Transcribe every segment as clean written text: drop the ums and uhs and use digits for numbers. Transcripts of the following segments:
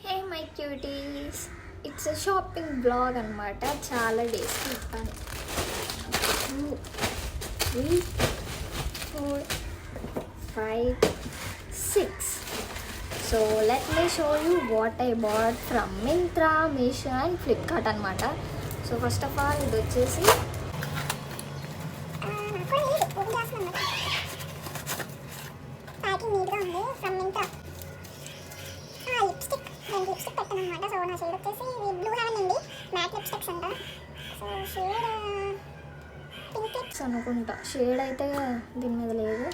Hey my cuties, it's shopping blog అనమాట. చాలా డేస్కి ఇస్తాను. 2, 3, 4, 5, 6. So let me show you what I bought from Myntra, Meesho and Flipkart అనమాట. So first of all ఇది వచ్చేసి లిప్స్టిక్ పెట్టాను అనమాట. సో నా షేడ్ వచ్చేసి బ్లూ హెవెన్ అండి, మ్యాట్ లిప్స్టిక్స్ అంట. సో షేడ్ పింక్ అనుకుంటా. షేడ్ అయితే దీని మీద లేదు.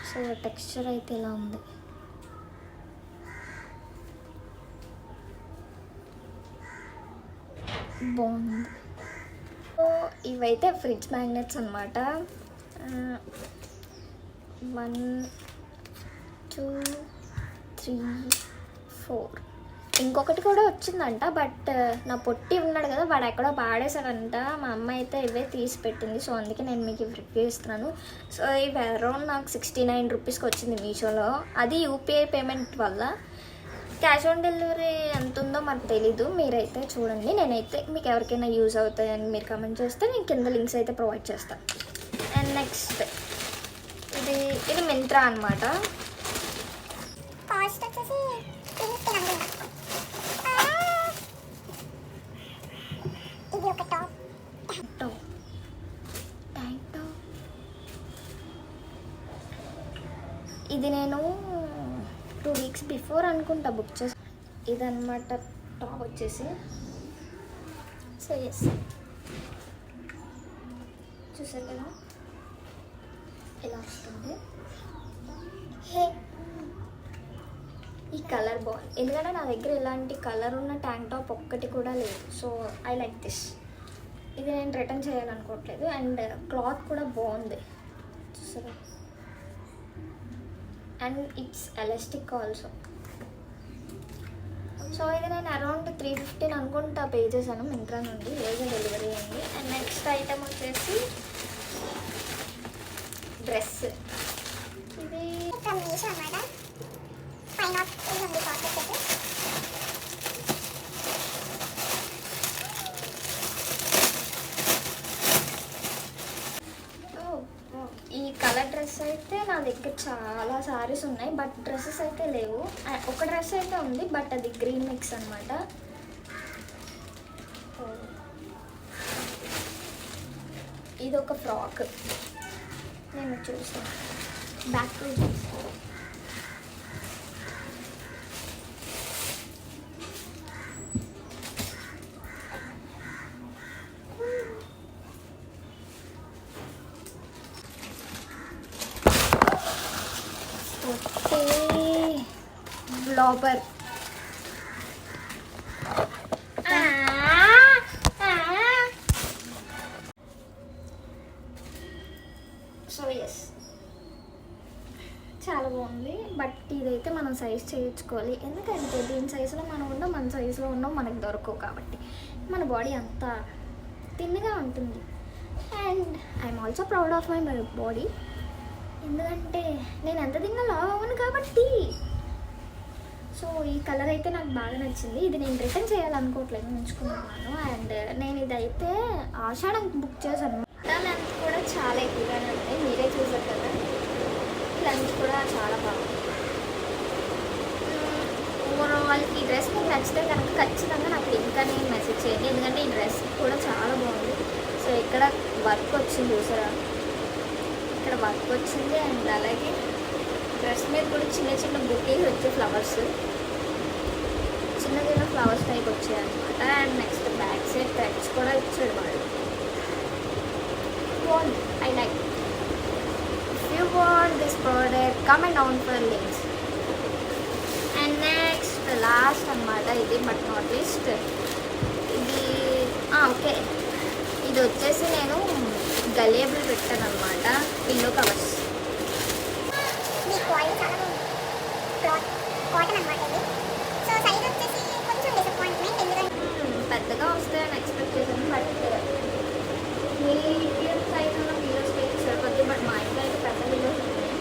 సో టెక్స్చర్ అయితే ఇలా ఉంది. బాగుంది. సో ఇవైతే ఫ్రిడ్జ్ మ్యాగ్నెట్స్ అనమాట. 1, 2, 3, 4. ఇంకొకటి కూడా వచ్చిందంట, బట్ నా పొట్టి ఉన్నాడు కదా, వాడు ఎక్కడో పాడేశాడంట. మా అమ్మ అయితే ఇవే తీసి పెట్టింది. సో అందుకే నేను మీకు రివ్యూ ఇస్తున్నాను. సో ఇవి అరౌండ్ నాకు 69 రూపీస్కి వచ్చింది మీషోలో. అది యూపీఐ పేమెంట్ వల్ల. క్యాష్ ఆన్ డెలివరీ ఎంత ఉందో మనకు తెలీదు. మీరైతే చూడండి. నేనైతే మీకు ఎవరికైనా యూజ్ అవుతాయని మీరు కమెంట్ చేస్తే నేను కింద లింక్స్ అయితే ప్రొవైడ్ చేస్తాను. అండ్ నెక్స్ట్ ఇది మింత్రా అనమాట. కాస్ట్ వచ్చేసి 250 ఇది ఒక టాప్. ఇది నేను 2 వీక్స్ బిఫోర్ అనుకుంటా బుక్ చేసి. ఇదన్నమాట టాప్ వచ్చేసి. సో ఎస్, చూసారు కదా ఇలా వస్తుంది. ఈ కలర్ బాగుంది, ఎందుకంటే నా దగ్గర ఇలాంటి కలర్ ఉన్న ట్యాంక్ టాప్ ఒక్కటి కూడా లేదు. So I like this. ఇది నేను రిటర్న్ చేయాలనుకోవట్లేదు. అండ్ క్లాత్ కూడా బాగుంది, చూసారా. And it's elastic also. So ఇది నేను అరౌండ్ 315 అనుకుంటా పే చేశాను మింత్రా నుండి. ఈరోజు డెలివరీ అయింది. అండ్ నెక్స్ట్ ఐటమ్ వచ్చేసి డ్రెస్. ఇది మీషో అన్నమాట. 503 ఉంది కాస్ట్ వచ్చేసి. ఈ కలర్ డ్రెస్ అయితే నా దగ్గర చాలా సారీస్ ఉన్నాయి, బట్ డ్రెస్సెస్ అయితే లేవు. ఒక డ్రెస్ అయితే ఉంది, బట్ అది గ్రీన్ మిక్స్ అనమాట. ఇది ఒక ఫ్రాక్. నేను చూసాను బ్యాక్ టు బ్లాబర్. సో ఎస్, చాలా బాగుంది. బట్ ఇదైతే మనం సైజ్ చేయించుకోవాలి, ఎందుకంటే దీని సైజులో మనం ఉండవు, మన సైజులో ఉండవు, మనకు దొరకవు. కాబట్టి మన బాడీ అంతా తిన్నగా ఉంటుంది. And I'm also proud of my body, ఎందుకంటే నేను ఎంత తిన్నా లావ్ అవ్వను కాబట్టి. సో ఈ కలర్ అయితే నాకు బాగా నచ్చింది. ఇది నేను రిటర్న్ చేయాలనుకోవట్లేదు, ఉంచుకుంటున్నాను. అండ్ నేను ఇదైతే ఆషాఢంకి బుక్ చేశాను. లెంత్ కూడా చాలా ఎక్కువగానే ఉంది, మీరే చూసారు కదా. లెంత్ కూడా చాలా బాగుంది. ఓవరాల్ ఈ డ్రెస్ మీకు నచ్చితే కనుక ఖచ్చితంగా నాకు లింక్ అని మెసేజ్ చేయండి, ఎందుకంటే ఈ డ్రెస్ కూడా చాలా బాగుంది. సో ఇక్కడ వర్క్ వచ్చింది, చూసారా, ఇక్కడ వర్క్ వచ్చింది. అండ్ అలాగే డ్రెస్ మీద కూడా చిన్న చిన్న బుటీస్ వచ్చే ఫ్లవర్స్, చిన్న చిన్న ఫ్లవర్స్ టైప్ వచ్చాయి అనమాట. And next back side threads కూడా ఇచ్చాడు వాడు. I like. If you want this product comment down for links. And next last అనమాట ఇది, బట్ నాట్ లీస్ట్. ఇది ఓకే, ఇది వచ్చేసి నేను గలియబుల్ పెట్టాను అనమాట, పిల్లో కవర్స్. ఈ క్వాలిటీ చాలా బాగుంది. క్లాత్ కాటన్ అన్నమాట ఇది. సో సైజ్ వచ్చేసి కొంచెం డిసప్పాయింట్మెంట్, ఎందుకంటే పెద్దగా వస్తాయని ఎక్స్పెక్ట్ చేశాను. బట్ మీడియం సైజ్ ఉన్న పిల్లోస్కి అయితే సరిపోద్ది. బట్ మా ఇంట్లో అయితే పెద్ద పిల్లోస్ ఉన్నాయి,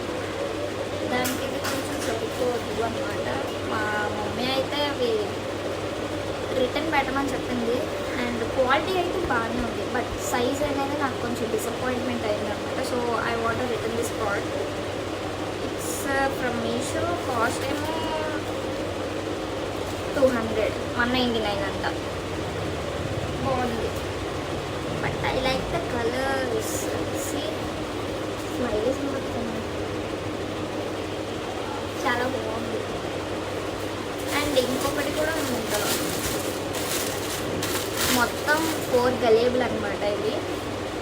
దానికి ఇది కొంచెం సరిపోద్దు అనమాట. మా మమ్మీ అయితే అవి రిటర్న్ పెట్టమని చెప్పింది. అండ్ క్వాలిటీ అయితే బాగానే ఉంది, బట్ సైజ్ అనేది నాకు కొంచెం డిసప్పాయింట్మెంట్ అయింది అనమాట. So I want return this product. It's from Meesho. Cost ఏమో 200, 199 అంట. బాగుంది, but I like the colours. Smileys మొత్తం చాలా బాగుంది. అండ్ ఇంకొకటి కూడా ఉంది ఇందులో. మొత్తం 4 గలేబులు అనమాట ఇవి.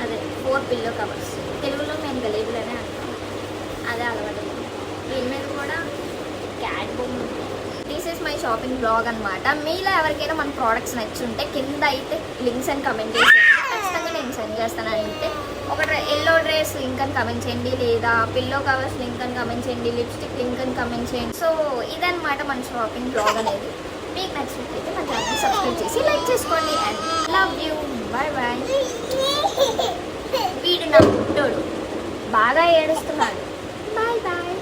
అదే 4 పిల్లో కవర్స్. తెలుగులో మేము గలేబులు అనే అంటాం. అదే అలవాటు. దీని మీద కూడా క్యాట్ బొమ్మ ఉంది. This is my shopping blog అనమాట. మీలో ఎవరికైనా మన ప్రోడక్ట్స్ నచ్చుంటే కింద అయితే లింక్స్ అని కమెంట్ చేసి ఖచ్చితంగా నేను సెండ్ చేస్తాను. అంటే ఒక ఎల్లో డ్రెస్ లింక్ అని కమెంట్ చేయండి, లేదా పిల్లో కవర్స్ లింక్ అని కమెంట్ చేయండి, లిప్స్టిక్ లింక్ అని కమెంట్ చేయండి. సో ఇదనమాట మన షాపింగ్ బ్లాగ్ అనేది. మీకు నచ్చినట్లయితే మన ఛానల్ సబ్స్క్రైబ్ చేసి లైక్ చేసుకోండి. And love you. Bye bye. వీడు నా పుట్టోడు బాగా ఏడుస్తున్నాడు. Bye bye.